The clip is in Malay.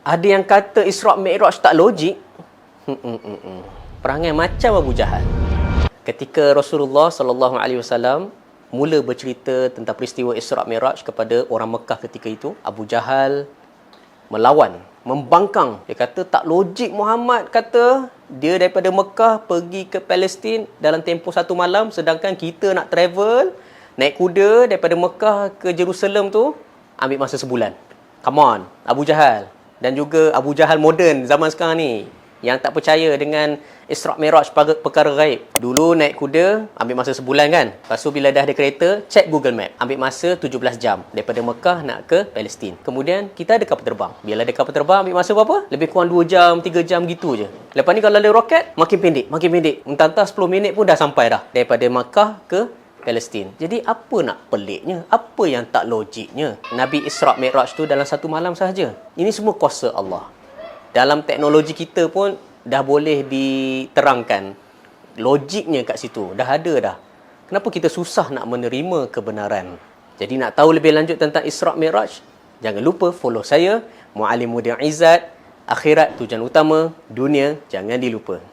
Ada yang kata Isra' Mi'raj tak logik. Perangai macam Abu Jahal. Ketika Rasulullah SAW mula bercerita tentang peristiwa Isra' Mi'raj kepada orang Mekah ketika itu, Abu Jahal melawan, membangkang. Dia kata tak logik, Muhammad kata dia daripada Mekah pergi ke Palestin dalam tempoh 1 malam, sedangkan kita nak travel naik kuda daripada Mekah ke Jerusalem tu ambil masa sebulan. Come on, Abu Jahal. Dan juga Abu Jahal moden zaman sekarang ni yang tak percaya dengan Isra' Mi'raj, perkara gaib. Dulu naik kuda ambil masa sebulan kan. Lepas tu bila dah ada kereta, check Google Map, ambil masa 17 jam daripada Mekah nak ke Palestin. Kemudian kita ada kapal terbang. Bila ada kapal terbang ambil masa berapa? Lebih kurang 2 jam, 3 jam gitu je. Lepas ni kalau ada roket, makin pendek, makin pendek. Entah-entah 10 minit pun dah sampai dah daripada Mekah ke Palestin. Jadi apa nak peliknya? Apa yang tak logiknya? Nabi Isra' Mi'raj tu dalam 1 malam sahaja. Ini semua kuasa Allah. Dalam teknologi kita pun dah boleh diterangkan logiknya kat situ. Dah ada dah. Kenapa kita susah nak menerima kebenaran? Jadi nak tahu lebih lanjut tentang Isra' Mi'raj, jangan lupa follow saya, Muallim Mudir Izzat. Akhirat tujuan utama, dunia jangan dilupa.